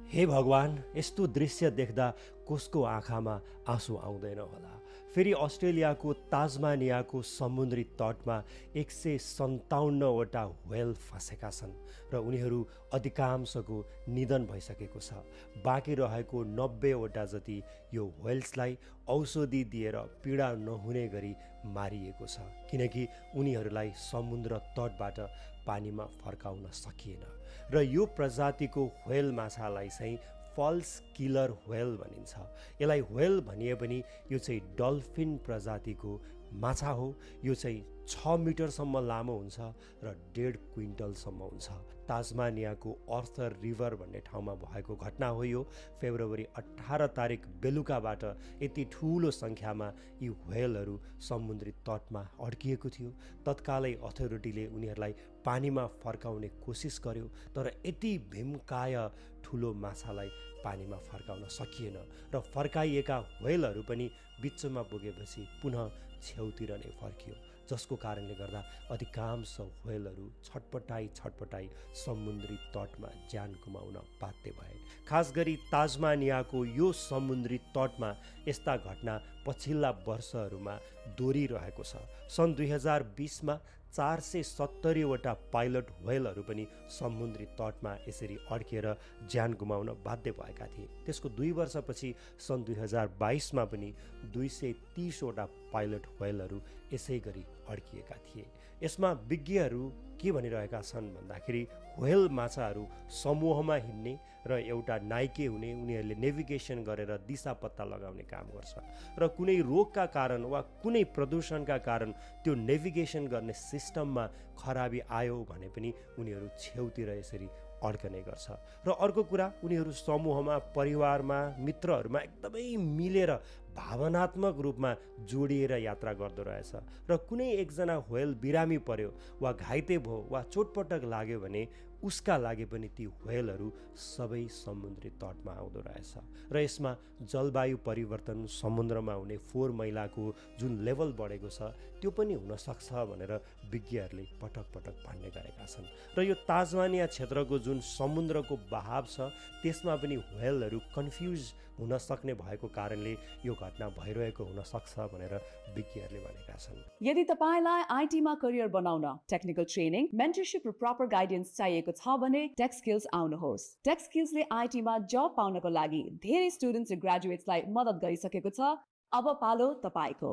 हे भगवान, यस्तो दृश्य देख्दा कसको आँखामा आँसु आउँदैन होला। फेरि अस्ट्रेलियाको ताजमानियाको समुद्री तटमा 157वटा व्हेल फँसेका छन् र उनीहरू अधिकांशको निधन भइसकेको छ। बाँकी रहेको 90वटा जति यो व्हेल्सलाई औषधि दिएर पीडा नहुने गरी मारिएको छ, किनकि उनीहरूलाई समुद्र तटबाट पानीमा फर्काउन सकिएन। र यो प्रजातिको व्हेल माछालाई चाहिँ फल्स किलर व्हेल भनिन्छ। यसलाई व्हेल भनिए पनि यो चाहिँ डल्फिन प्रजातिको माछा हो। यो चाहिँ 6 मिटरसम्म लामो हुन्छ र 1.5 क्विन्टलसम्म हुन्छ। ताजमानियाको अर्थर रिभर भन्ने ठाउँमा भएको घटना हो यो। फेब्रुअरी 18 तारिक बेलुकाबाट यति ठुलो सङ्ख्यामा यी व्हेलहरू समुद्री तटमा अड्किएको थियो। तत्कालै अथोरिटीले उनीहरूलाई पानीमा फर्काउने कोसिस गर्यो, तर यति भीमकाय ठुलो माछालाई पानीमा फर्काउन सकिएन र फर्काइएका व्हेलहरू पनि बिचमा पुगेपछि पुनः छेउतिर नै फर्कियो, जसको कारणले गर्दा अधिकांश व्हेलहरू छटपटाई समुद्री तटमा ज्यान गुमाउन बाध्य भए। खास गरी ताजमानियाको यो समुद्री तटमा यस्ता घटना पछिल्ला वर्षहरूमा दोहोरिरहेको छ। सन् 2020मा 470वटा पाइलट व्हेलहरू पनि समुद्री तटमा यसरी अड्किएर ज्यान गुमाउन बाध्य भएका थिए। त्यसको 2 वर्षपछि सन् 2022मा पनि 230वटा पाइलट व्हेलहरू यसै गरी अड्किएका थिए। यसमा विज्ञहरू के भनिरहेका छन् भन्दाखेरि व्हेल माछाहरू समूहमा हिँड्ने र एउटा नाइके हुने, उनीहरूले नेभिगेसन गरेर दिशा पत्ता लगाउने काम गर्छ र कुनै रोगका कारण वा कुनै प्रदूषणका कारण त्यो नेभिगेसन गर्ने सिस्टममा खराबी आयो भने पनि उनीहरू छेउतिर यसरी अड्कने गर्छ। र अर्को कुरा, उनीहरू समूहमा, परिवारमा, मित्रहरूमा एकदमै मिलेर भावनात्मक रूपमा जोडिएर यात्रा गर्दो रहेछ र कुनै एकजना व्हेल बिरामी पर्यो वा घाइते भयो वा चोटपटक लाग्यो भने उसका लागि पनि ती व्हेलहरू सबै समुद्री तटमा आउँदो रहेछ। र यसमा जलवायु परिवर्तन, समुद्रमा हुने फोहोर मैलाको जुन लेभल बढेको छ त्यो पनि हुनसक्छ भनेर विज्ञहरूले पटक भन्ने गरेका छन्। र यो ताजमानिया क्षेत्रको जुन समुद्रको बहाव छ त्यसमा पनि व्हेलहरू कन्फ्युज हुन सक्ने भएको कारणले यो घटना भइरहेको हुन सक्छ भनेर विज्ञहरूले भनेका छन्। यदि तपाईलाई आईटीमा करियर बनाउन टेक्निकल ट्रेनिङ, मेन्टरशिप र प्रपर गाइडेन्स चाहिएको छ भने टेक स्किल्स आउनुहोस्। टेक स्किल्सले आईटीमा जब पाउनको लागि धेरै स्टुडेन्ट्स र ग्रेजुएट्सलाई मद्दत गरिसकेको छ। अब पालो तपाईको।